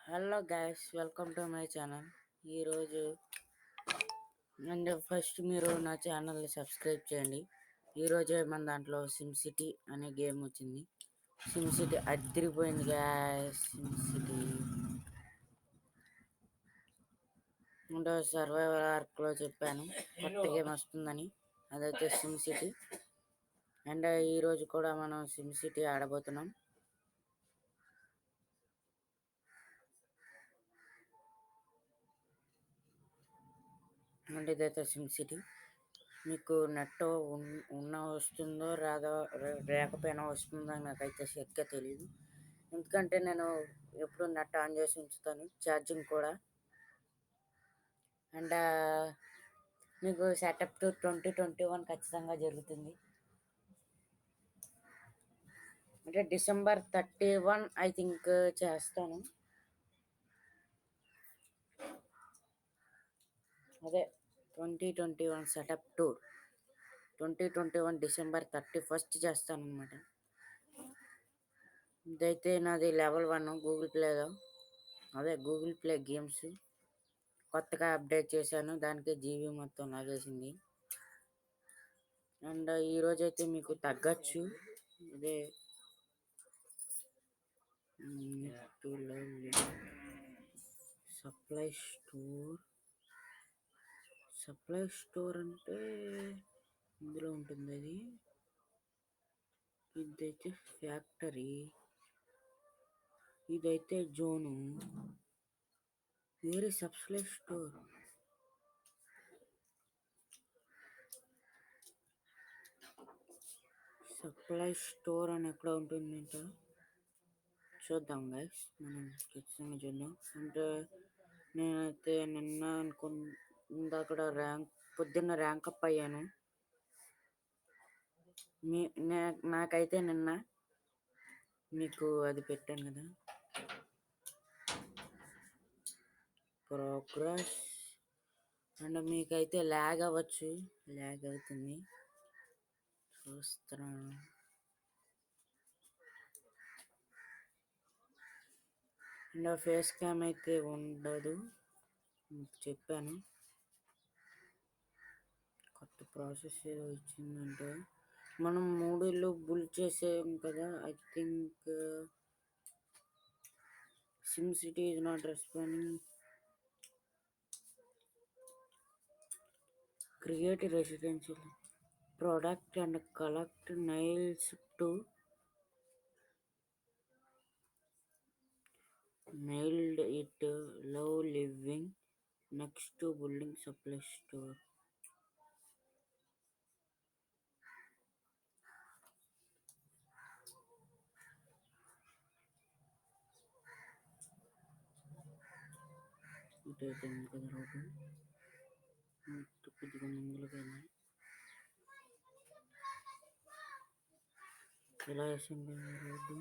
Hello guys, welcome to my channel. ఈరోజు and first మీరు నా ఛానల్ని సబ్స్క్రైబ్ చేయండి. ఈరోజే మన దాంట్లో సిమ్ సిటీ అనే గేమ్ వచ్చింది. సిమ్ సిటీ అదిరిపోయింది గ్యాస్. సిమ్ సిటీ అంటే సర్వైవల్ ఆర్క్లో చెప్పాను కొత్త గేమ్ వస్తుందని, అదైతే సిమ్ సిటీ. అండ్ ఈరోజు కూడా మనం సిమ్ సిటీ ఆడబోతున్నాం. అంటే ఇదైతే సిమ్ సిటీ. మీకు నెట్ వస్తుందో రాదో, లేకపోయినా వస్తుందో నాకైతే సరిగ్గా తెలియదు. ఎందుకంటే నేను ఎప్పుడు నెట్ ఆన్ చేసి ఉంచుతాను, ఛార్జింగ్ కూడా. అండ్ మీకు సెటప్ 2021 ఖచ్చితంగా జరుగుతుంది. అంటే December 31 ఐ థింక్ చేస్తాను. అదే 2021 సెటప్ టూర్ 2021 December 31 చేస్తాను అనమాట. ఇదైతే నాది లెవెల్ 1 గూగుల్ ప్లేలో. అదే గూగుల్ ప్లే గేమ్స్ కొత్తగా అప్డేట్ చేశాను, దానికి జీబీ మొత్తం లాగేసింది. అండ్ ఈరోజైతే మీకు తగ్గచ్చు. అదే సప్లై స్టోర్ అంటే ఇందులో ఉంటుంది. అది ఇదైతే ఫ్యాక్టరీ, ఇదైతే జోను. వేరే సప్లై స్టోర్ అని ఎక్కడ ఉంటుందంట, చూద్దాం గైస్. మనం ఖచ్చితంగా చూద్దాం. అంటే నేనైతే నిన్న అక్కడ పొద్దున్న ర్యాంక్ అప్ అయ్యాను. నాకైతే నిన్న మీకు అది పెట్టాను కదా, ప్రోగ్రెస్. అండ్ మీకైతే ల్యాగ్ అవ్వచ్చు, ల్యాగ్ అవుతుంది చూస్తున్నాను. అండ్ ఫేస్ క్యామ్ అయితే ఉండదు, చెప్పాను. కొత్త ప్రాసెస్ ఏదో ఇచ్చిందంటే మనం 3 ఇళ్ళు బుల్ చేసాం కదా. I think SIM city is not responding. Create residential product and collect nails to nailed it. Love living next to building supply store. ఇటైతే ఉంది కదా రోడ్డు, కొద్దిగా ముందుకు ఇలా వేసింది రోడ్డు.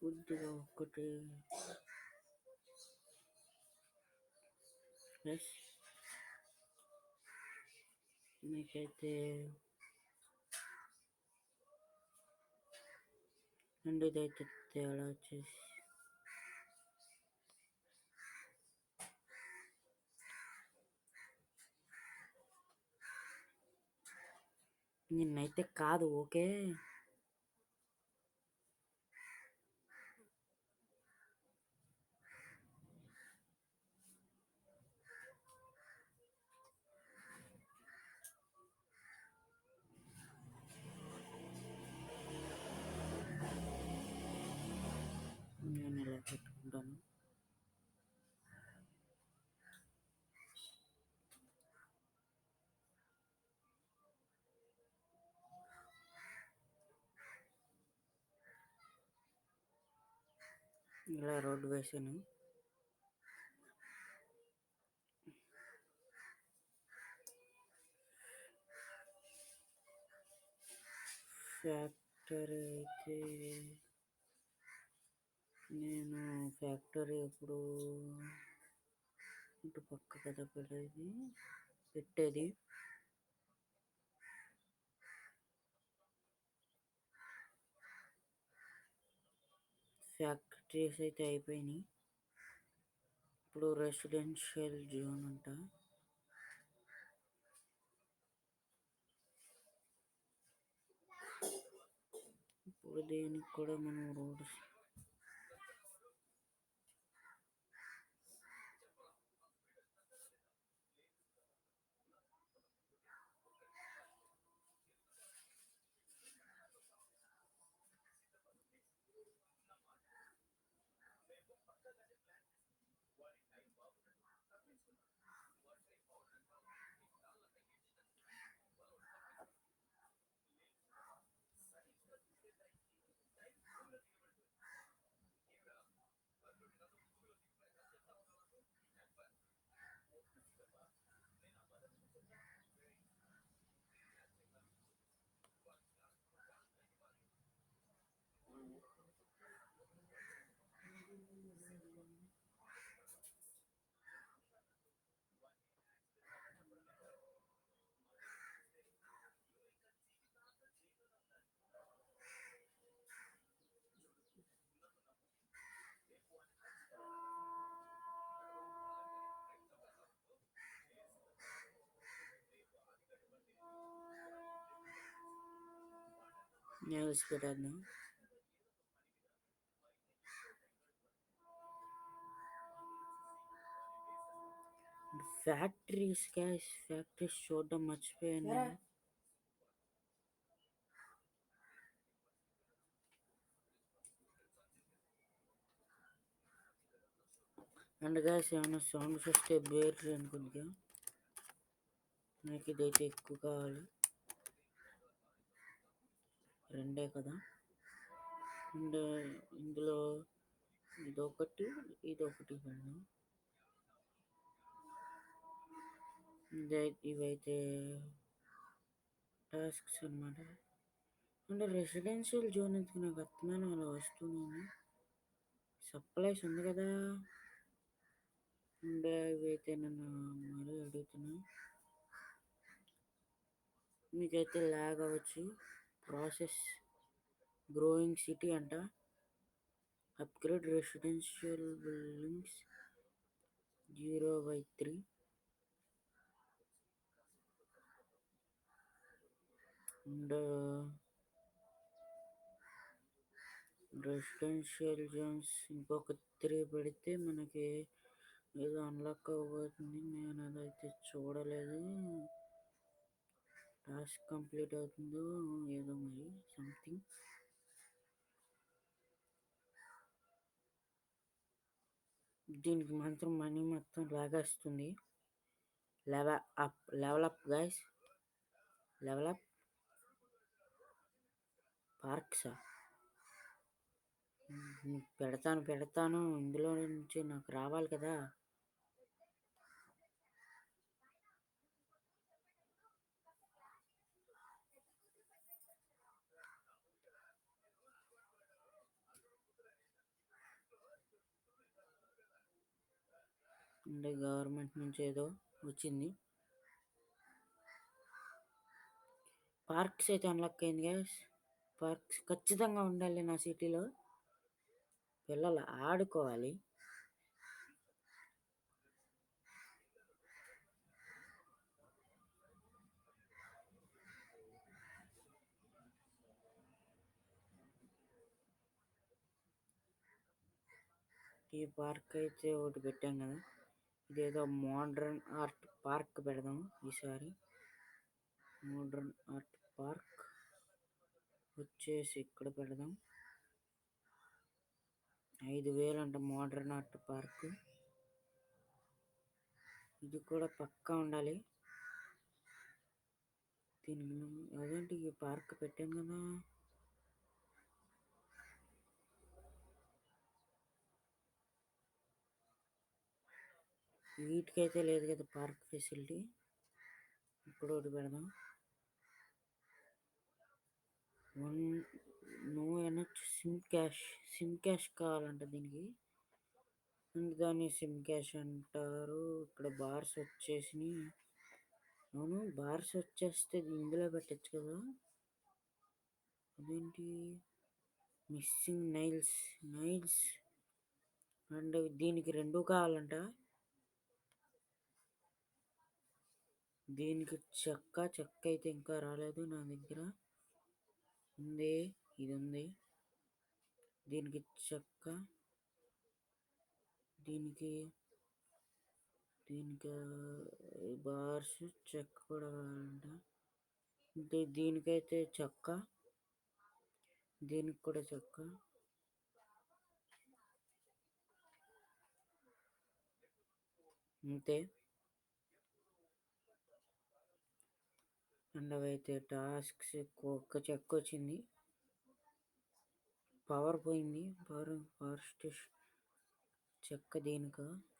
కొద్దిగా ఒక్కటి ప్లస్ మీకైతే అండ్ ఇదైతే తేడా వచ్చేసి నిన్నైతే కాదు. ఓకే, నేను ఇలా పెట్టుకుంటాను. ఇలా రోడ్డు వేసాను. ఫ్యాక్టరీ అయితే నేను ఫ్యాక్టరీ ఎప్పుడు ఇటు పక్క కదా పెట్టేది. ఫ్యాక్టరీస్ అయితే అయిపోయినాయి. ఇప్పుడు రెసిడెన్షియల్ జోన్ అంట. ఇప్పుడు దీనికి కూడా మనం రోడ్స్ నేల్స్ పెట్టేద్దాం. ఫ్యాక్టరీస్ గ్యాస్, ఫ్యాక్టరీస్ చూడడం మర్చిపోయాను నేను. అండ్ గ్యాస్ ఏమైనా సౌండ్స్ వస్తే బేర్ అనుకుంటా. నాకు ఇదైతే ఎక్కువ కావాలి, రెండే కదా. అండ్ ఇందులో ఇదొకటి పెడదాం. ఇవైతే టాస్క్స్ అన్నమాట. అంటే రెసిడెన్షియల్ జోన్ ఎందుకు నాకు అర్థమైన అలా వస్తున్నాను. సప్లైస్ ఉంది కదా. అండ్ ఇవైతే నన్ను మరీ అడుగుతున్నా. మీకైతే లాగ్ అవ్వచ్చు. ప్రాసెస్ గ్రోయింగ్ సిటీ అంట. Upgrade residential buildings 0/3. And residential zones ఇంకొక 3 పెడితే మనకి ఏదో అన్లాక్ అవ్వబోతుంది. నేను అదైతే చూడలేదు. టాస్క్ కంప్లీట్ అవుతుందో ఏదో మరి సంథింగ్. దీనికి మాత్రం మనీ మొత్తం లాగేస్తుంది. Level up guys, level up. పార్క్సా పెడతాను. ఇందులో నుంచి నాకు రావాలి కదా. అంటే గవర్నమెంట్ నుంచి ఏదో వచ్చింది. పార్క్స్ అయితే అన్లాక్ అయింది గ్యాస్. పార్క్స్ ఖచ్చితంగా ఉండాలి నా సిటీలో. పిల్లలు ఆడుకోవాలి. ఈ పార్క్ అయితే ఒకటి పెట్టాం కదా. ఇదేదో మోడ్రన్ ఆర్ట్ పార్క్ పెడదాం ఈసారి. మోడ్రన్ ఆర్ట్ పార్క్ వచ్చేసి ఇక్కడ పెడదాం. 5,000 అంట మోడ్రన్ ఆర్ట్ పార్క్. ఇది కూడా పక్కా ఉండాలి. దీనికి అదేంటి ఈ పార్క్ పెట్టాం కదా. వీటికైతే లేదు కదా పార్క్ ఫెసిలిటీ. ఇప్పుడు ఒకటి పెడదాం. నో ఎనర్జీ సిమ్ క్యాష్ కావాలంట దీనికి. అండ్ దాన్ని సిమ్ క్యాష్ అంటారు. ఇక్కడ బార్స్ వచ్చేసినాయి. అవును, బార్స్ వచ్చేస్తే ఇందులో పెట్టచ్చు కదా. అదేంటి మిస్సింగ్ నైల్స్ అండ్ దీనికి రెండు కావాలంట. దీనికి చెక్క అయితే ఇంకా రాలేదు నా దగ్గర. ఉంది, ఇది ఉంది. దీనికి చెక్క, దీనికి బార్స్ చెక్క కూడా కావాలంట. దీనికైతే చెక్క, దీనికి కూడా చెక్క. అంతే. అండ్ అవైతే టాస్క్స్ ఒక్క చెక్క వచ్చింది. పవర్ పోయింది. పవర్ స్టేషన్ చెక్క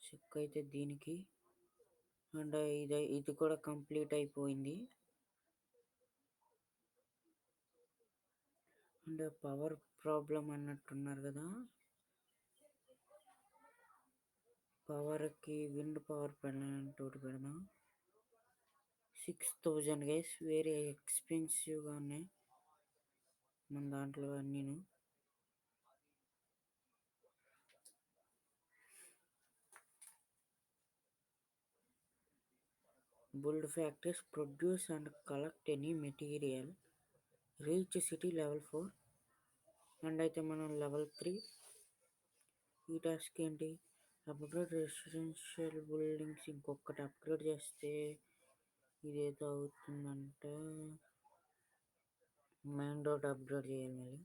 చెక్క అయితే దీనికి. అండ్ ఇది కూడా కంప్లీట్ అయిపోయింది. అండ్ పవర్ ప్రాబ్లం అన్నట్టున్నారు కదా. పవర్కి విండ్ పవర్ ప్లాంట్ ఒకటి పెడదాం. 6000 గైస్, వెరీ ఎక్స్పెన్సివ్గా ఉన్నాయి మన దాంట్లో అన్నీను. Build factories, produce and collect any material. Reach city level 4. And అయితే మనం level 3. ఈ టాస్క్ ఏంటి? Upgrade residential buildings. ఇంకొకటి అప్గ్రేడ్ చేస్తే ఇదేదో అవుతుందంట. మెయిన్ రోడ్ అప్గ్రేడ్ చేయాలి మళ్ళీ.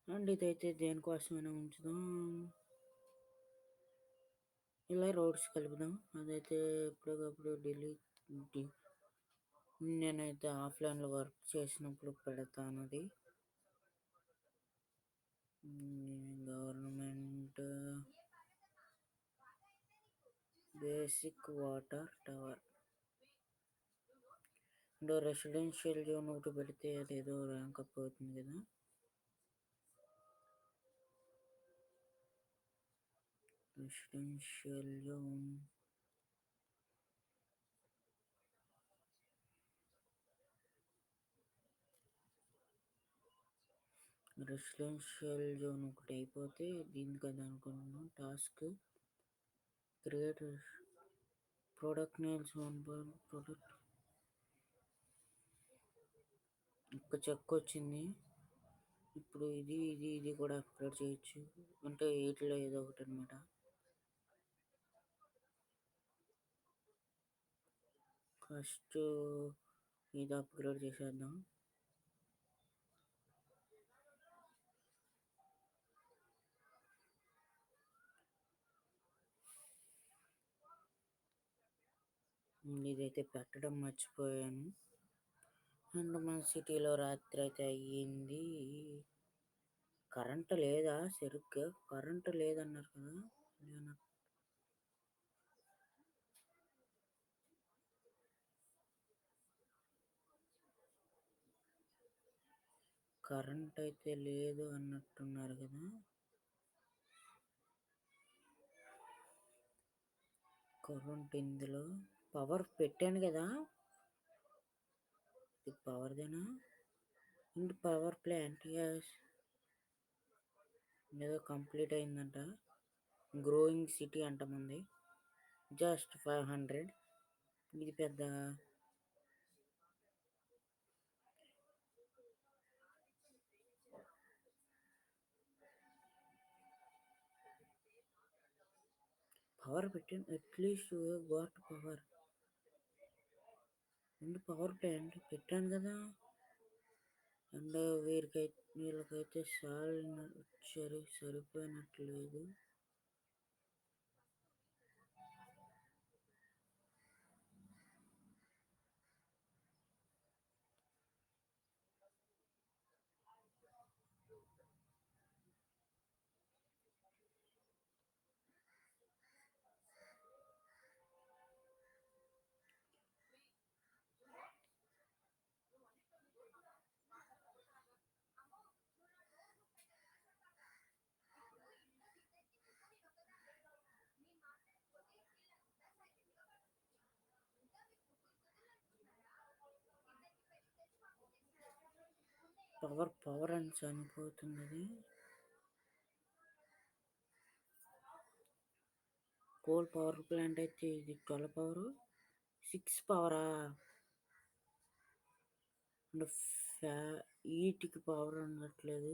అండ్ ఇదైతే దేనికోసమైనా ఉంచుదాం. ఇలా రోడ్స్ కలుపుదాం. అదైతే ఎప్పటికప్పుడు నేనైతే ఆఫ్లైన్లో వర్క్ చేసినప్పుడు పెడతాను. అది government basic water tower. And residential zone ఒకటి పెడితే అదేదో ర్యాంక్ అప్ అవుతుంది కదా. రెసిడెన్షియల్ జోన్ ఒకటి అయిపోతే దీనికి కదా అనుకుంటున్నాం. Task create product names. Product ఒక చెక్ వచ్చింది. ఇప్పుడు ఇది కూడా అప్గ్రేడ్ చేయొచ్చు. అంటే 8లో ఏదో ఒకటి అనమాట. ఫస్ట్ ఇది అప్గ్రేడ్ చేసేద్దాం. ఇదైతే పెట్టడం మర్చిపోయాను. అండ్ మన సిటీలో రాత్రి అయితే అయ్యింది. కరెంటు లేదా? సరిగ్గా కరెంటు లేదన్నారు కదా. కరెంట్ అయితే లేదు అన్నట్టున్నారు కదా. కరెంట్ ఇందులో పవర్ పెట్టాను కదా. ఇది పవర్దేనా? ఇండ్ పవర్ ప్లాంట్ ఏదో కంప్లీట్ అయిందంట. గ్రోయింగ్ సిటీ అంటమంది. జస్ట్ 500. ఇది పెద్ద పవర్ పెట్టాను. At least got power. And power plant పెట్టాను కదా. అండ్ వీళ్ళకైతే సరిపోయినట్లేదు. పవర్ అని చనిపోతుంది అది. కోల్ పవర్ ప్లాంట్ అయితే ఇది 12 పవర్, 6 పవరా. అండ్ ఈటికి పవర్ ఉండట్లేదు.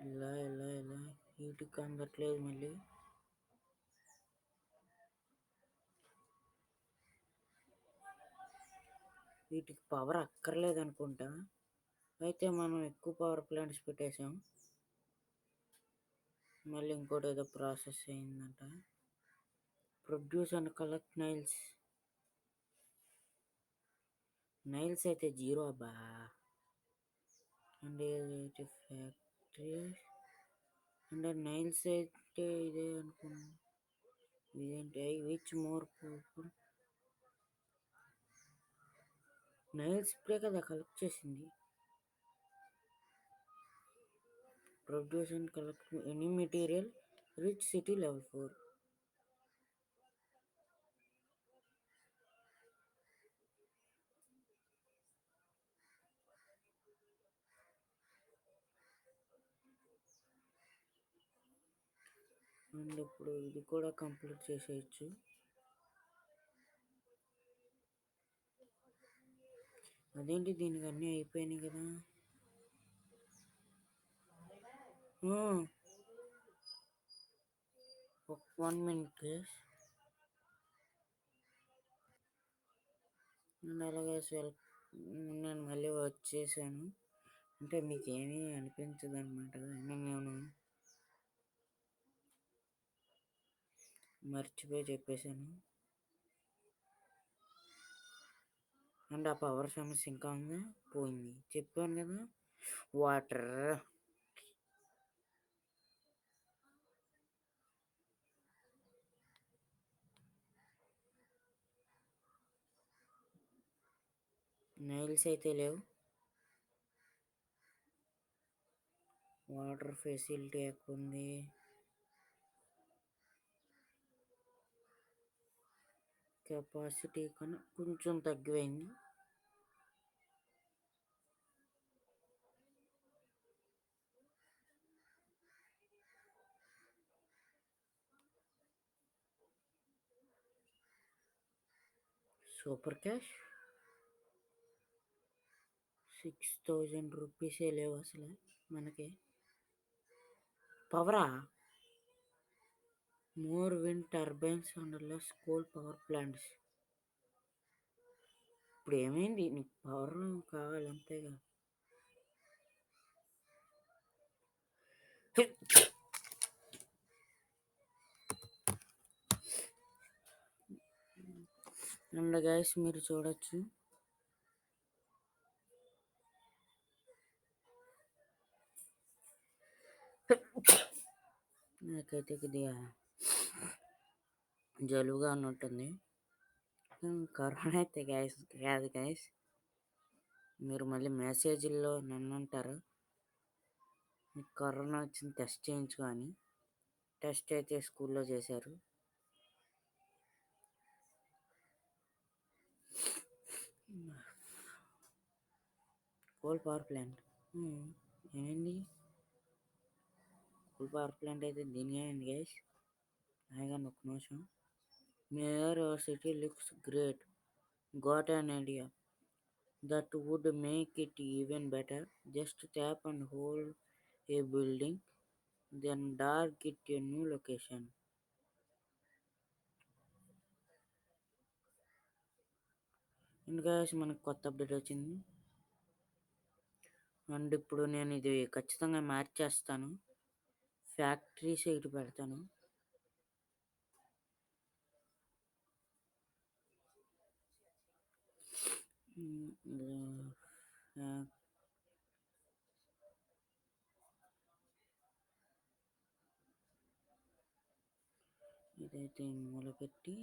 ఇలా వీటికి అందట్లేదు. మళ్ళీ వీటికి పవర్ అక్కర్లేదు అనుకుంటా. అయితే మనం ఎక్కువ పవర్ ప్లాంట్స్ పెట్టేసాం. మళ్ళీ ఇంకోటి ఏదో ప్రాసెస్ అయిందంట. ప్రొడ్యూస్ అండ్ కలెక్ట్ నైల్స్ అయితే 0 అబ్బా. అండ్ ఫ్యాక్టరీ అండ్ నైల్స్ అయితే ఇదే అనుకున్నా. ఇదేంటి విచ్ మోర్ పీపుల్ నైల్స్ ఇప్పుడే కదా కలెక్ట్ చేసింది. Produce and collect any material rich city level 4. And ఇప్పుడు ఇది కూడా కంప్లీట్ చేసేయచ్చు. అదేంటి దీనికి అన్నీ అయిపోయినాయి కదా. 1 minute ప్లీజ్. అండ్ అలాగే నేను మళ్ళీ వచ్చేసాను. అంటే మీకు ఏమీ అనిపించదు అనమాట. నేను మర్చిపోయి చెప్పేశాను. అండ్ ఆ పవర్ సమస్య ఇంకా ఉందా, పోయింది. చెప్పాను కదా. వాటర్ నైల్స్ అయితే లేవు. వాటర్ ఫెసిలిటీ ఎక్కువ ఉంది. కెపాసిటీ కన్నా కొంచెం తగ్గిపోయింది. సూపర్ క్యాష్ 6000 రూపీసే లేవు అసలు మనకి. పవరా more wind turbines and less coal power plants. ఇప్పుడు ఏమైంది, నీకు పవర్ కావాలి అంతేగా. అండ్ గైస్ మీరు చూడొచ్చు, నాకైతే కొద్దిగా జలుబుగా ఉన్నట్టుంది. కరోనా అయితే కాదు గైస్. మీరు మళ్ళీ మెసేజ్లో నన్ను అంటారు మీకు కరోనా వచ్చింది టెస్ట్ చేయించుకొని. టెస్ట్ అయితే స్కూల్లో చేశారు. కోల్ పవర్ ప్లాంట్ ఏమైంది? కోల్ పవర్ ప్లాంట్ అయితే దీనికి అయింది గైస్. ఆగండి ఒక్క నిమిషం. Mayor city looks great. Got an idea that would make it even better. Just tap and hold a building, then dark it a new location. ఇంకా మనకు కొత్త అప్డేట్ వచ్చింది. అండ్ ఇప్పుడు నేను ఇది ఖచ్చితంగా మార్చేస్తాను. ఫ్యాక్టరీ సైట్ పెడతాను. ఇదైతే మూల పెట్టి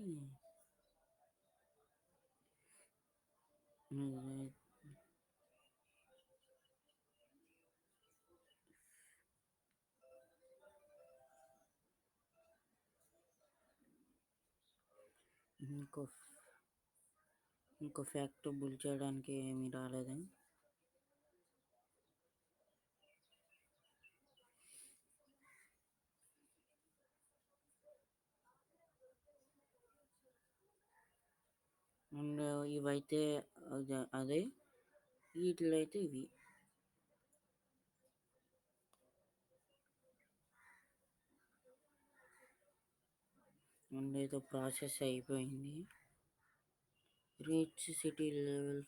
ఇంకో ఇంకో ఫ్యాక్ట్ బుల్ చేయడానికి ఏమీ రాలేదు. అండ్ ఇవైతే అదే వీటిలో అయితే ఇవి. అండ్ ఏదో ప్రాసెస్ అయిపోయింది. రీచ్ సిటీ లెవెల్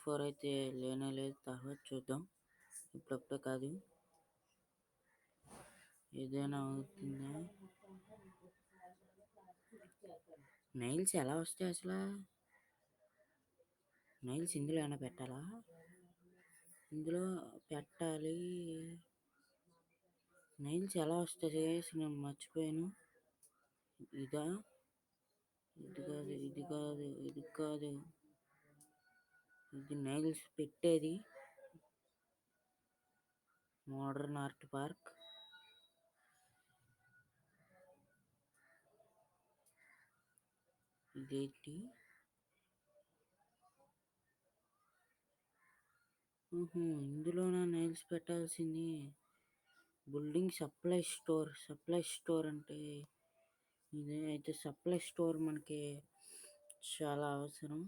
4 అయితే లేనే లేదు. తర్వాత చూద్దాం, ఇప్పుడప్పుడే కాదు. ఏదైనా అవుతుందా? నైల్స్ ఎలా వస్తాయి అసలు? నైల్స్ ఇందులో ఏమైనా పెట్టాలా? ఇందులో పెట్టాలి. నైల్స్ ఎలా వస్తాయి నేను మర్చిపోయాను. ఇదా? ఇది కాదు, ఇది కాదు, ఇది కాదు. ఇది నైల్స్ పెట్టేది మోడర్న్ ఆర్ట్ పార్క్. ఇదేంటి? ఇందులోనా నైల్స్ పెట్టాల్సింది? బిల్డింగ్ సప్లై స్టోర్ అంటే ఇదే. అయితే సప్లై స్టోర్ మనకి చాలా అవసరం,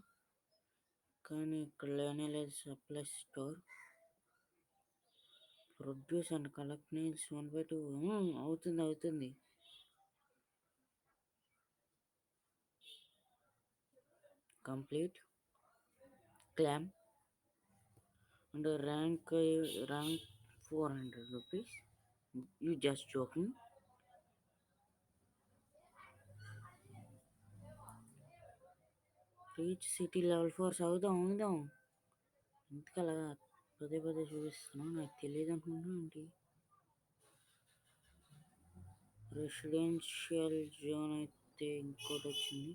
కానీ ఇక్కడ లేనే లేదు supply store. Produce and collect nails 1/2 అవుతుంది. Complete clam and rank 400 rupees. You just joking. Reach city level 4 అవుదాం. ఎందుకలా పదే చూపిస్తున్నావు? నాకు తెలియదు అనుకుంటున్నా ఏంటి? రెసిడెన్షియల్ జోన్ అయితే ఇంకోటి వచ్చింది.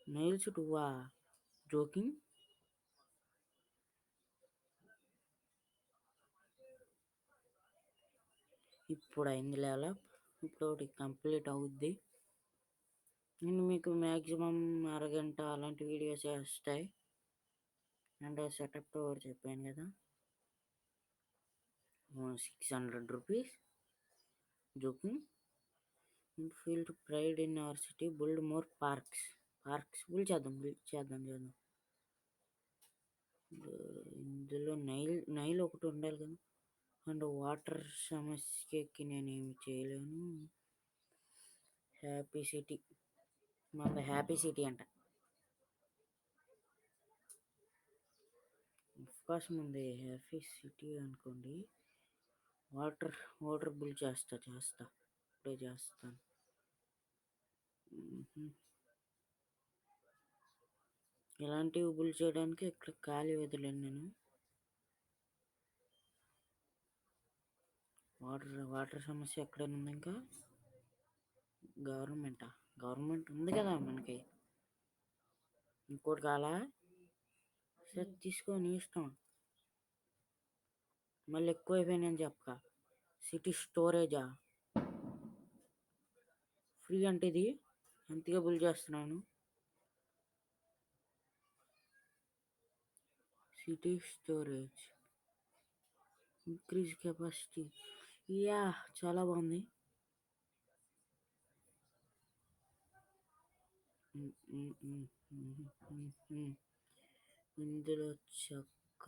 Nails 2 joking. ఇప్పుడు అయింది లెవెలప్. ఇప్పుడు ఒకటి కంప్లీట్ అవుద్ది. నేను మీకు మ్యాక్సిమం అరగంట అలాంటి వీడియోస్ వస్తాయి. అండ్ సెటప్ టూర్ చెప్పాను కదా, 600 rupees joking. Feel to pride in our city, build more parks. Build చేద్దాం. ఇందులో నైల్ ఒకటి ఉండాలి కదా. అండ్ వాటర్ సమస్యకి నేనేమి చేయలేను. హ్యాపీ సిటీ, మన హ్యాపీ సిటీ అంట. అవకాశం ఉంది హ్యాపీ సిటీ అనుకోండి. వాటర్ బిల్ చేస్తా. ఇప్పుడే చేస్తాను. ఇలాంటివి బిల్ చేయడానికి ఇక్కడ ఖాళీ వదిలేను నేను. వాటర్ సమస్య ఎక్కడైనా ఉంది ఇంకా? గవర్నమెంట్ ఉంది కదా మనకి. ఇంకోటి కాలా? సరే తీసుకొని ఇష్టం. మళ్ళీ ఎక్కువ అయిపోయినాయని చెప్పక. సిటీ స్టోరేజా? ఫ్రీ అంటే ఇది ఎంతగా బిల్ చేస్తున్నాను. City storage increase capacity. చాలా బాగుంది. ఇందులో చెక్క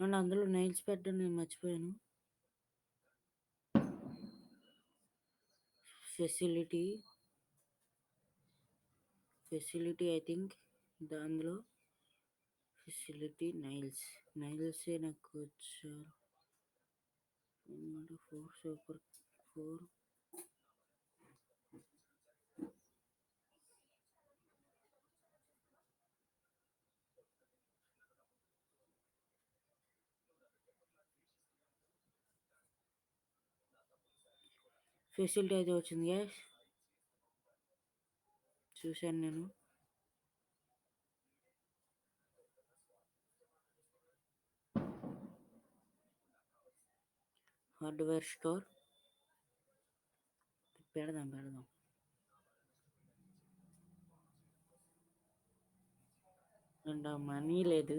అండ్ అందులో నైల్స్ పెట్టడం నేను మర్చిపోయాను. ఫెసిలిటీ ఐ థింక్ అందులో ఫెసిలిటీ నైల్సే నాకు వచ్చారు. 4 సూపర్ 4 ఫెసిలిటీ అయితే వచ్చింది గ్యాస్. చూశాను నేను. హార్డ్వేర్ స్టోర్ పెడదాం. అండ్ మనీ లేదు.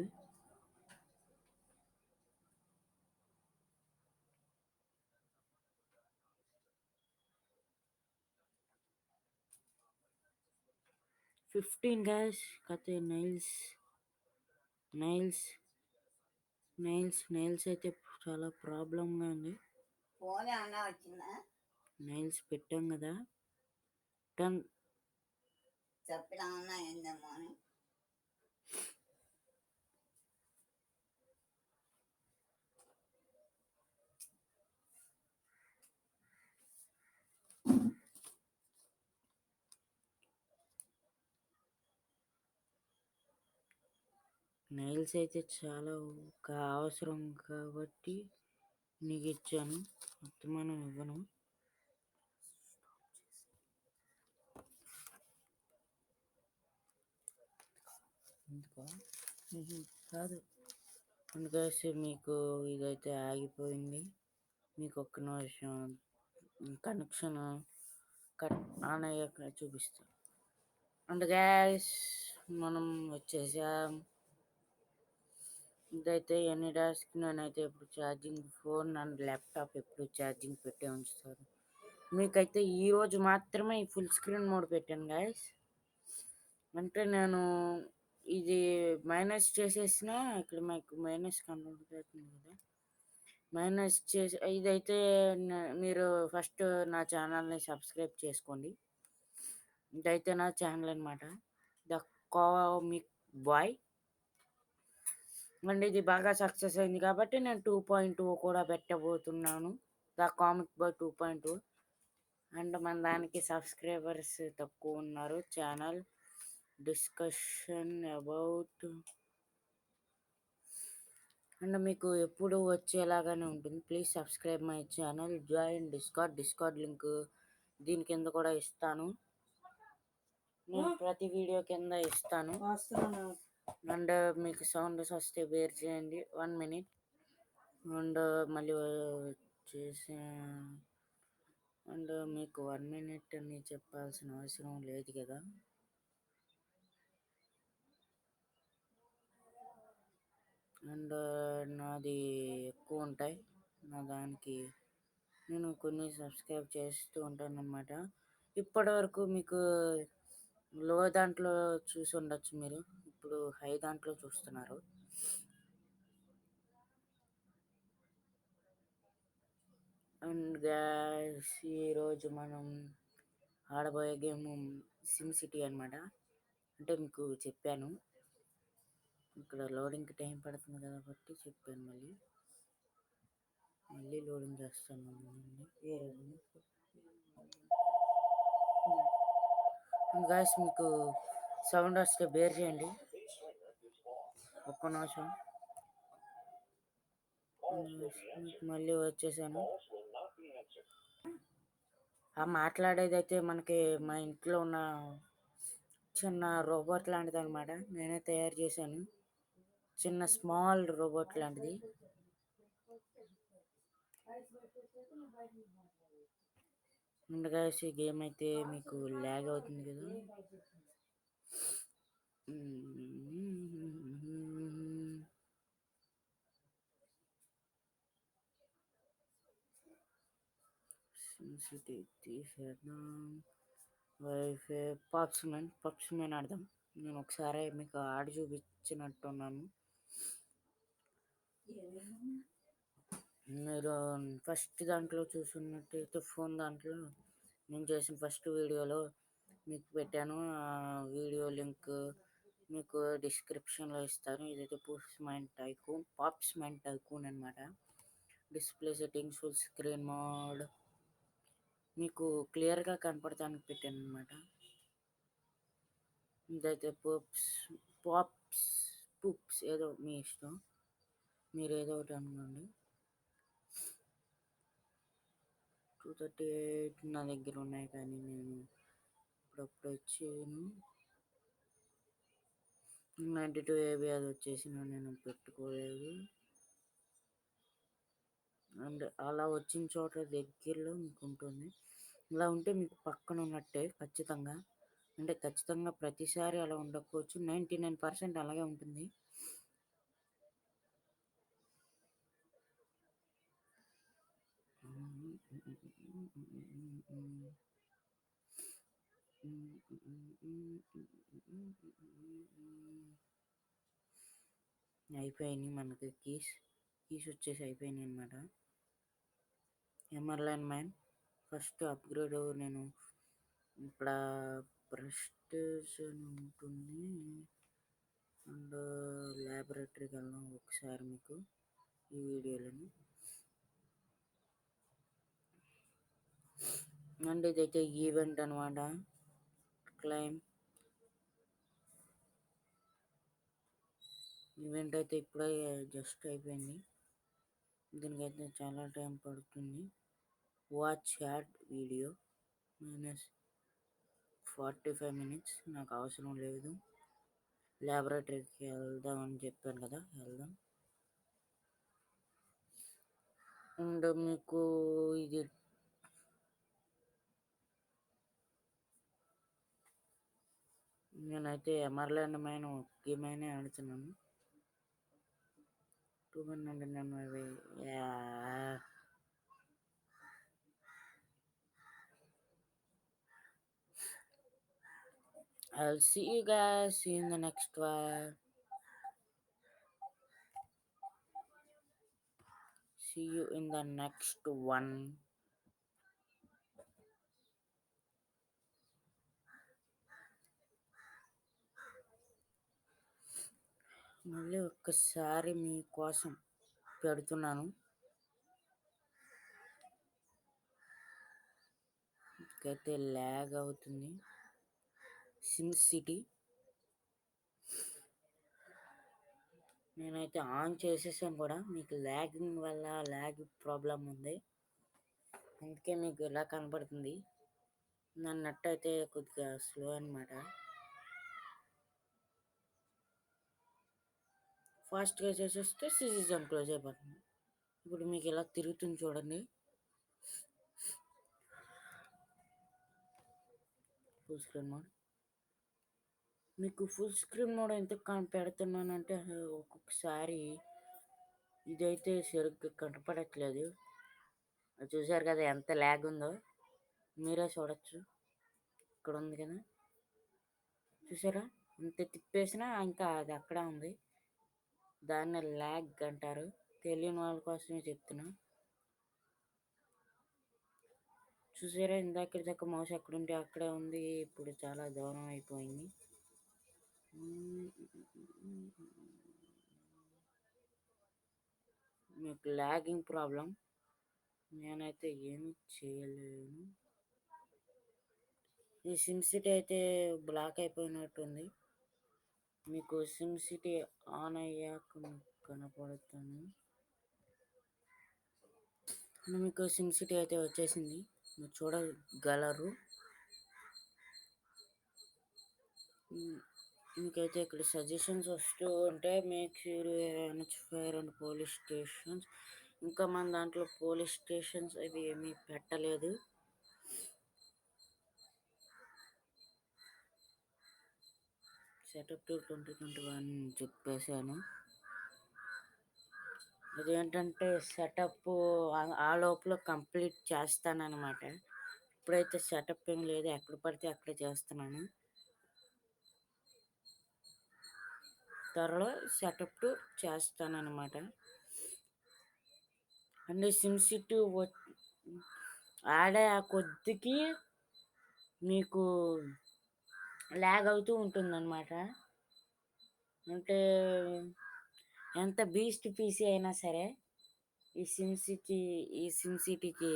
$15 గ్యాస్. కతే నైల్స్ అయితే చాలా ప్రాబ్లంగా ఉంది. ఫోన్ ఏమన్నా వచ్చిందా? నైల్స్ పెట్టాం కదా. టన్ చెప్పిన ఏందేమో అని. నైల్స్ అయితే చాలా అవసరం కాబట్టి నీకు ఇచ్చాను. మొత్తమానం ఇవ్వను. కాదు అందుకేసి మీకు ఇదైతే ఆగిపోయింది. మీకు ఒక్క నిమిషం కనెక్షన్ ఆన్ అయ్యాక చూపిస్తాను. అండ్ గ్యాస్ మనం వచ్చేసాం. ఇదైతే ఎన్ని డాస్క్ నేనైతే ఇప్పుడు ఛార్జింగ్ ఫోన్ అండ్ ల్యాప్టాప్ ఎప్పుడు ఛార్జింగ్ పెట్టే ఉంచుతాను. మీకైతే ఈరోజు మాత్రమే ఈ ఫుల్ స్క్రీన్ మోడ్ పెట్టాను గ్యాస్. అంటే నేను ఇది మైనస్ చేసేసిన ఇక్కడ మీకు మైనస్ కనబడుతుంది కదా. మైనస్ చేసి ఇదైతే మీరు ఫస్ట్ నా ఛానల్ని సబ్స్క్రైబ్ చేసుకోండి. ఇదైతే నా ఛానల్ అనమాట, ద కామిక్ బాయ్. అండ్ ఇది బాగా సక్సెస్ అయింది కాబట్టి నేను 2.2 కూడా పెట్టబోతున్నాను, ద కామిక్ బాయ్ 2.2. అండ్ మన దానికి సబ్స్క్రైబర్స్ తక్కువ ఉన్నారు. ఛానల్ డిస్కషన్ అబౌట్ అండ్ మీకు ఎప్పుడు వచ్చేలాగానే ఉంటుంది. Please subscribe my channel, join Discord link దీని కింద కూడా ఇస్తాను. నేను ప్రతి వీడియో కింద ఇస్తాను. అండ్ మీకు సౌండ్ వస్తే వేర్ చేయండి 1 minute. అండ్ మళ్ళీ వచ్చేసి అండ్ మీకు 1 minute అని చెప్పాల్సిన అవసరం లేదు కదా. అండ్ నాది ఎక్కువ ఉంటాయి. నా దానికి నేను కొన్ని సబ్స్క్రైబ్ చేస్తూ ఉంటాను అన్నమాట. ఇప్పటి వరకు మీకు లో దాంట్లో చూసి ఉండొచ్చు, మీరు ఇప్పుడు హై దాంట్లో చూస్తున్నారు. అండ్ గ్యాస్ ఈరోజు మనం ఆడబోయే గేమ్ సిమ్ సిటీ అనమాట. అంటే మీకు చెప్పాను, ఇక్కడ లోడింగ్కి టైం పడుతుంది కాబట్టి చెప్పాను. మళ్ళీ లోడింగ్ చేస్తాను. గ్యాస్ మీకు సౌండ్ వస్తే బేర్ చేయండి ఒక్క నిమిషం. మళ్ళీ వచ్చేసాను. ఆ మాట్లాడేది అయితే మనకి మా ఇంట్లో ఉన్న చిన్న రోబోట్ లాంటిది అనమాట. నేనే తయారు చేశాను, చిన్న స్మాల్ రోబోట్ లాంటిది. ముందుగా ఈ గేమ్ అయితే మీకు ల్యాగ్ అవుతుంది కదా. సిటీ తీసేద్దాం. వైఫై పబ్స్మెన్ ఆడదాం. నేను ఒకసారి మీకు ఆడి చూపించినట్టున్నాను. మీరు ఫస్ట్ దాంట్లో చూసున్నట్టయితే ఫోన్ దాంట్లో నేను చేసిన ఫస్ట్ వీడియోలో మీకు పెట్టాను. ఆ వీడియో లింక్ మీకు డిస్క్రిప్షన్లో ఇస్తాను. ఇదైతే పాప్స్మెన్ టైకూన్ అనమాట. Display settings, full screen mode మీకు క్లియర్గా కనపడటానికి పెట్టాను అనమాట. ఇదైతే పాప్స్ పూప్స్ ఏదో మీ ఇష్టం, మీరు ఏదో ఒకటి అనుకోండి. 238 నా దగ్గర ఉన్నాయి, కానీ నేను ఇప్పుడప్పుడు వచ్చాను. 92 ఏబీ అది వచ్చేసి నేను పెట్టుకోలేదు. అండ్ అలా వచ్చిన చోట దగ్గరలో మీకు ఉంటుంది. ఇలా ఉంటే మీకు పక్కన ఉన్నట్టే ఖచ్చితంగా. అంటే ఖచ్చితంగా ప్రతిసారి అలా ఉండకపోవచ్చు, 99% అలాగే ఉంటుంది. అయిపోయినాయి మనకి కీస్ వచ్చేసి అయిపోయినాయి అనమాట. ఎమర్లైన్ మ్యాన్ ఫస్ట్ అప్గ్రేడ్ నేను ఇక్కడ ప్రెస్టేజ్ అని ఉంటుంది. అండ్ ల్యాబొరేటరీకి వెళ్దాం ఒకసారి మీకు ఈ వీడియోలోని. అండ్ ఇదైతే ఈవెంట్ అనమాట. క్లైమ్ ఈవెంట్ అయితే ఇప్పుడే జస్ట్ అయిపోయింది. దీనికైతే చాలా టైం పడుతుంది. Watch add video -45 minutes. నాకు అవసరం లేదు. ల్యాబొరేటరీకి వెళ్దామని చెప్పాను కదా, వెళ్దాం. అండ్ మీకు ఇది నేనైతే ఎమర్లాండ్ మైన గేమైనా ఆడుతున్నాను. 299 I'll see you guys in the next one. See you in the next one. మళ్ళీ ఒక్కసారి మీకోసం పెడుతున్నాను. ఇంకైతే ల్యాగ్ అవుతుంది. సిమ్ సిటీ నేనైతే ఆన్ చేసేసాను కూడా. మీకు ల్యాగింగ్ వల్ల ల్యాగ్ ప్రాబ్లం ఉంది, అందుకే మీకు ఇలా కనపడుతుంది. నా నెట్ అయితే కొద్దిగా స్లో అనమాట. ఫాస్ట్గా చేసేస్తే సిజిజన్ క్లోజ్ అయిపోతుంది. ఇప్పుడు మీకు ఇలా తిరుగుతుంది చూడండి. Full screen mode. మీకు ఫుల్ స్క్రీన్ మోడ్ ఎందుకు పెడుతున్నానంటే ఒక్కొక్కసారి ఇదైతే సరిగ్గా కనపడట్లేదు. చూసారు కదా ఎంత ల్యాగ్ ఉందో, మీరే చూడొచ్చు. ఇక్కడ ఉంది కదా, చూసారా? ఇంత తిప్పేసినా ఇంకా అది అక్కడ ఉంది. దాన్ని ల్యాగ్ అంటారు. తెలియని వాళ్ళ కోసమే చెప్తున్నా. చూసారా, ఇందాక దాకా మౌస్ ఎక్కడుంటే అక్కడే ఉంది, ఇప్పుడు చాలా దూరం అయిపోయింది. మీకు ల్యాగింగ్ ప్రాబ్లం, నేనైతే ఏమి చేయలేను. ఈ సిమ్ సిటీ అయితే బ్లాక్ అయిపోయినట్టుంది. మీకు సిమ్ సిటీ ఆన్ అయ్యాక కనపడుతాను. మీకు సిమ్ సిటీ అయితే వచ్చేసింది, మీరు చూడగలరు. మీకైతే ఇక్కడ సజెషన్స్ వస్తూ ఉంటే make sure fire and police stations. ఇంకా మన దాంట్లో పోలీస్ స్టేషన్స్ అవి ఏమీ పెట్టలేదు. సెటప్ టు 2021 చెప్పేశాను. అదేంటంటే సెటప్ ఆ లోపల కంప్లీట్ చేస్తానన్నమాట. ఇప్పుడైతే సెటప్ ఏం లేదు, ఎక్కడ పడితే అక్కడే చేస్తున్నాను. త్వరలో సెటప్ టు చేస్తానన్నమాట. అంటే సిమ్ సిటీ ఆడే ఆ కొద్దికి మీకు ల్యాగ్ అవుతూ ఉంటుందన్నమాట. అంటే ఎంత బీస్ట్ పీసీ అయినా సరే ఈ సిమ్ సిటీకి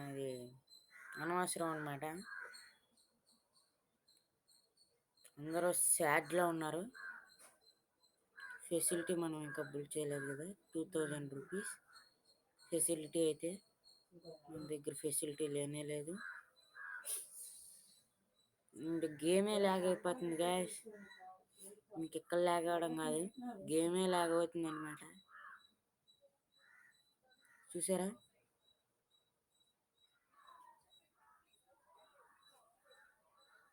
అది అనవసరం అనమాట. అందరూ సాడ్లో ఉన్నారు. ఫెసిలిటీ మనం ఇంకా బుక్ చేయలేదు కదా. 2000 రూపీస్ ఫెసిలిటీ అయితే మన దగ్గర ఫెసిలిటీ లేనే లేదు. గేమే లాగ్ అయిపోతుంది గాయస్. మీకు ఎక్కడ లాగ్ అవడం కాదు, గేమే లాగ్ అవుతుంది అనమాట. చూసారా?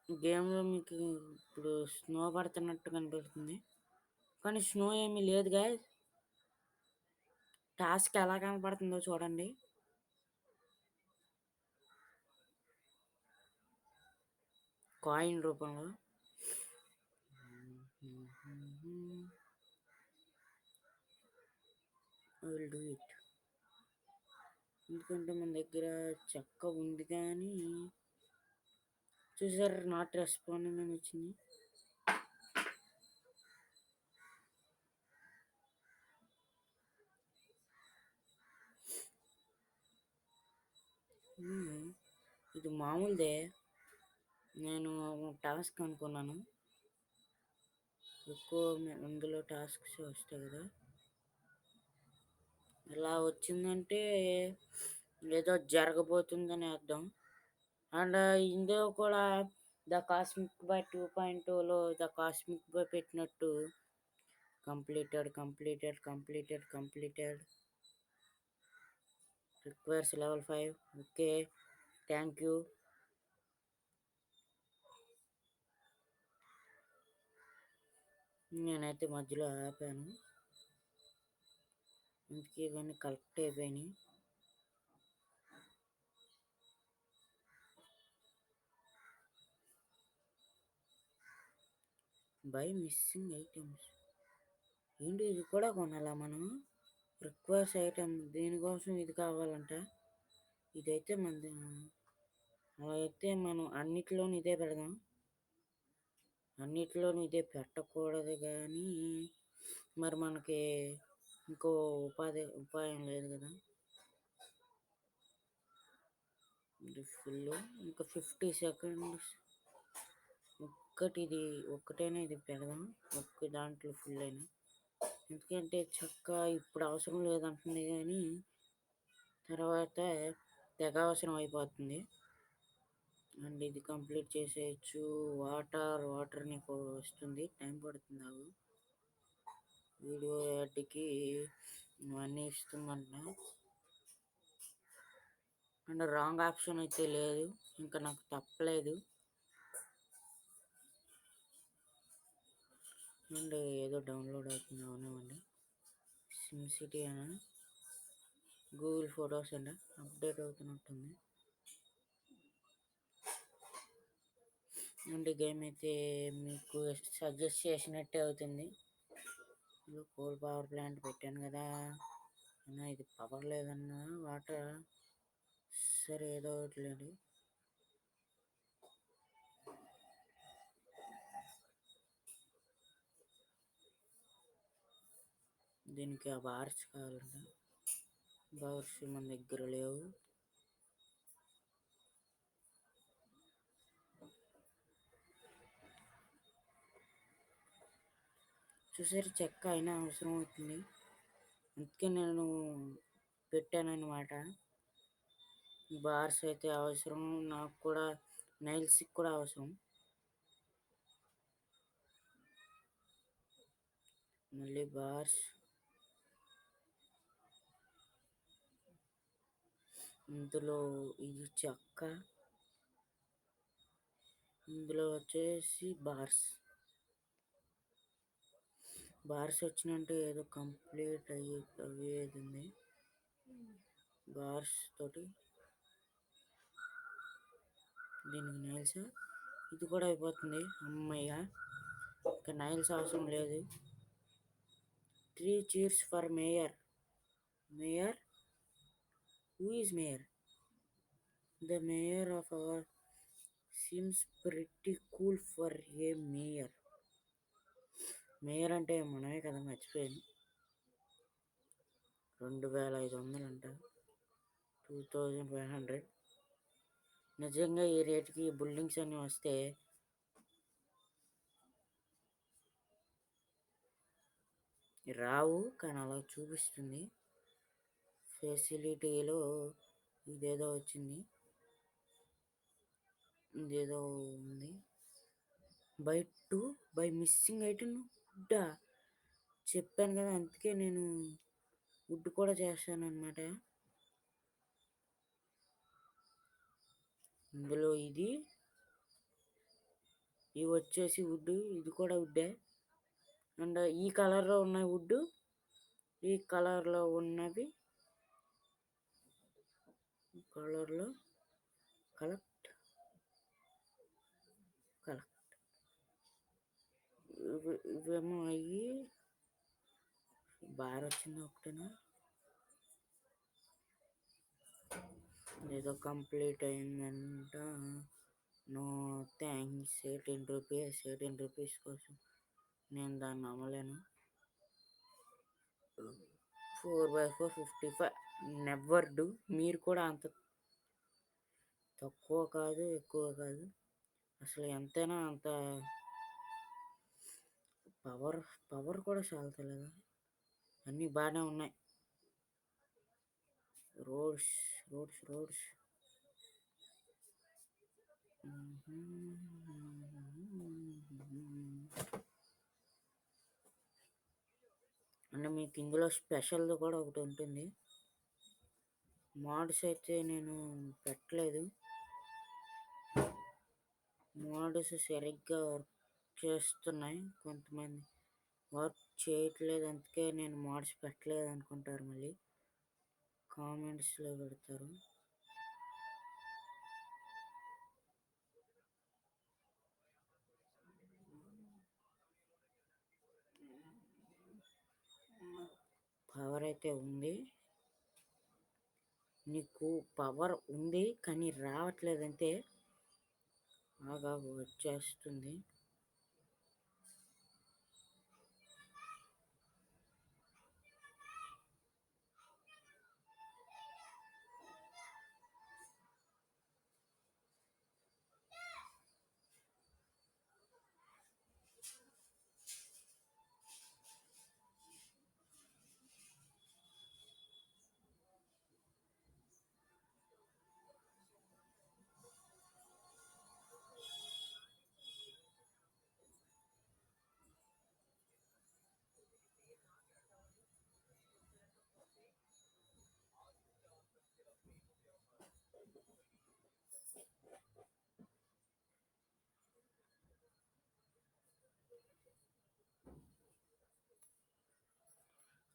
గేమ్లో మీకు ఇప్పుడు స్నో పడుతున్నట్టు కనిపిస్తుంది, కానీ స్నో ఏమీ లేదు గాయస్. టాస్క్ ఎలా కనపడుతుందో చూడండి. కాయిన్ రూపంలో. I will do it. ఎందుకంటే మన దగ్గర చెక్క ఉంది, కానీ చూసారు నాట్ రెస్పాండింగ్ అని వచ్చింది. ఇది మామూలుదే, నేను టాస్క్ అనుకున్నాను. ఎక్కువ అందులో టాస్క్స్ వస్తాయి కదా. ఇలా వచ్చిందంటే ఏదో జరగబోతుందని అర్థం. అండ్ ఇందులో కూడా ద కాస్మిక్ బాయ్ 2.2లో ద కాస్మిక్ బాయ్ పెట్టినట్టు completed requires level 5. Okay, thank you. నేనైతే మధ్యలో ఆపాను, అందుకే ఇవన్నీ కలెక్ట్ అయిపోయినాయి. బై మిస్సింగ్ ఐటమ్స్ ఏంటి, ఇది కూడా కొనాలా మనం? రిక్వైర్స్ ఐటమ్ దీనికోసం ఇది కావాలంట. ఇదైతే మన అలా అయితే మనం అన్నిటిలోనూ ఇదే పెడదాం. అన్నిటిలోనూ ఇదే పెట్టకూడదు, కానీ మరి మనకి ఇంకో ఉపాయం లేదు కదా. ఇది ఫుల్, ఇంకా 50 సెకండ్స్. ఒక్కటైనా ఇది పెడదాం, ఒక్క దాంట్లో ఫుల్ అయినా. ఎందుకంటే చక్క ఇప్పుడు అవసరం లేదంటుంది, కానీ తర్వాత తెగ అవసరం అయిపోతుంది. అండ్ ఇది కంప్లీట్ చేసేయచ్చు. వాటర్ నీకు వస్తుంది, టైం పడుతుంది నాకు. వీడియో యాడ్కి ఇవన్నీ ఇస్తుందంట. అండ్ రాంగ్ ఆప్షన్ అయితే లేదు, ఇంకా నాకు తప్పలేదు. అండ్ ఏదో డౌన్లోడ్ అవుతుంది, అవునండి. సిమ్ సిటీ అని గూగుల్ ఫొటోస్ అండి అప్డేట్ అవుతున్నట్టుంది. అండ్ గేమ్ అయితే మీకు సజెస్ట్ చేసినట్టే అవుతుంది. కోల్ పవర్ ప్లాంట్ పెట్టాను కదా, ఇది పవర్ లేదన్నా వాటర్, సరే ఏదో ఒకటి లేదు. దీనికి ఆ బార్స్ కావాలంట, బార్స్ మన దగ్గర లేవు. చూసారు, చెక్క అయినా అవసరం అవుతుంది, అందుకే నేను పెట్టానన్నమాట. బార్స్ అయితే అవసరం, నాకు కూడా నైల్స్కి కూడా అవసరం. మళ్ళీ బార్స్, ఇందులో ఇది చెక్క, ఇందులో వచ్చేసి బార్స్ వచ్చినంటే ఏదో కంప్లీట్ అయ్యేది ఉంది. బార్స్ తోటి దీనికి నైల్స్, ఇది కూడా అయిపోతుంది. అమ్మయ్య, ఇంకా నైల్స్ అవసరం లేదు. 3 cheers for mayor. Who is mayor? The mayor of our seems pretty cool for a mayor. Mayor అంటే మనమే కదా, మర్చిపోయాను. 2500 అంట. 2500. నిజంగా ఈ రేటుకి బిల్డింగ్స్ అన్నీ వస్తే రావు, కానీ అలా చూపిస్తుంది. ఫెసిలిటీలో ఇదేదో వచ్చింది, ఇదేదో ఉంది. బై మిస్సింగ్ ఐటమ్ వుడ్డా చెప్పాను కదా, అందుకే నేను వుడ్ కూడా చేస్తాను అనమాట. ఇందులో ఇవి వచ్చేసి వుడ్, ఇది కూడా వుడ్డే. అండ్ ఈ కలర్లో ఉన్న వుడ్, ఈ కలర్లో ఉన్నవి కలర్లో కలెక్ట్ ఇవేమో అయ్యి బాగా వచ్చింది ఒకటేనా, ఏదో కంప్లీట్ అయిందంట. No thanks. 18 రూపీస్ కోసం నేను దాన్ని అమ్మలేను. 4x4 55. Never do. మీరు కూడా అంత తక్కువ కాదు, ఎక్కువ కాదు, అసలు ఎంతైనా అంత పవర్ కూడా చాలతలేదా. అన్నీ బాగానే ఉన్నాయి. రోడ్స్. అంటే మీకు ఇందులో స్పెషల్ కూడా ఒకటి ఉంటుంది. మోడ్స్ అయితే నేను పెట్టలేదు, మోడ్స్ సరిగ్గా వర్క్ చేస్తున్నాయి, కొంతమంది వర్క్ చేయట్లేదు. అందుకే నేను మోడ్స్ పెట్టలేదు అనుకుంటారు, మళ్ళీ కామెంట్స్లో పెడతారు. పవర్ అయితే ఉంది, నీకు పవర్ ఉంది కానీ రావట్లేదంటే బాగా వచ్చేస్తుంది.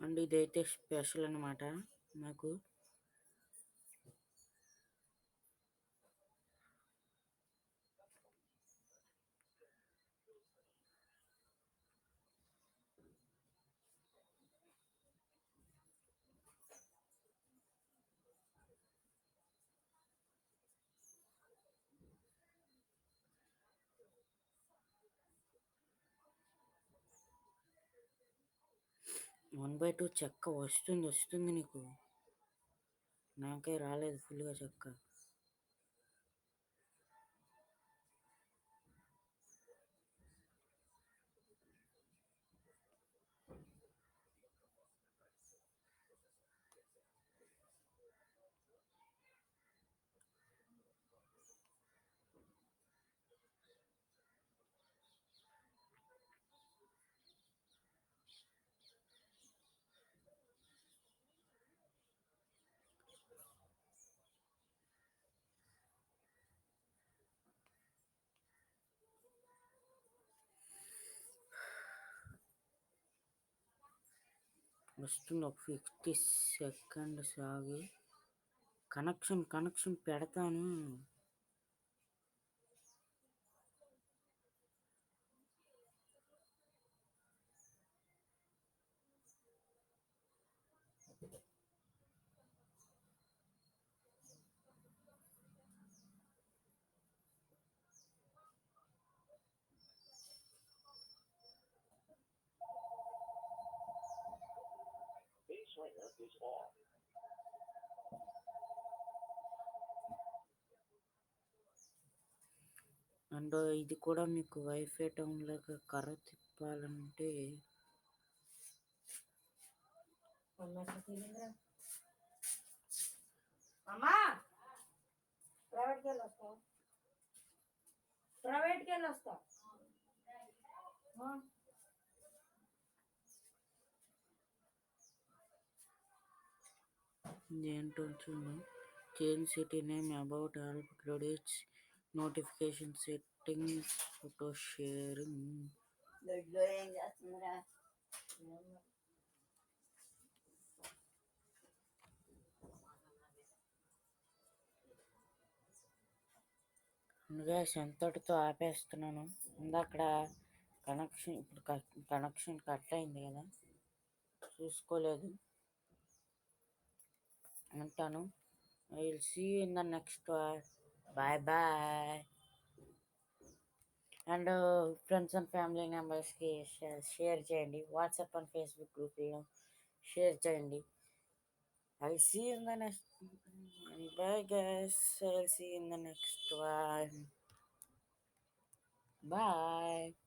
అండ్ ఇదైతే స్పెషల్ అనమాట నాకు. వన్ బై టూ చెక్క వస్తుంది నీకు, నాకే రాలేదు ఫుల్గా చెక్క. వస్తుంది, ఒక 50 సెకండ్స్ ఆగి కనెక్షన్ పెడతాను. అండ్ ఇది కూడా మీకు వైఫై టౌన్ లాగా కర్ర తిప్పాలంటే అమ్మా ప్రైవేట్కి వెళ్ళి వస్తావు ప్రైవేట్కి వెళ్ళి వస్తావు ఏంటో చూడండి. Change city name about all credits notification settings photo sharing. దొడ్లో ఏం చేస్తుందిరా? గ్యాస్ ఎంతటితో ఆపేస్తున్నాను. అక్కడ కనెక్షన్ ఇప్పుడు కనెక్షన్ కట్ అయింది కదా, చూసుకోలేదు. అంటాను I will see you in the next one. Bye bye. And friends and family మెంబర్స్కి షేర్ చేయండి. వాట్సాప్ అండ్ ఫేస్బుక్ గ్రూప్లో షేర్ చేయండి. I'll see you in the next. Bye guys. I'll see you in the next one. Bye.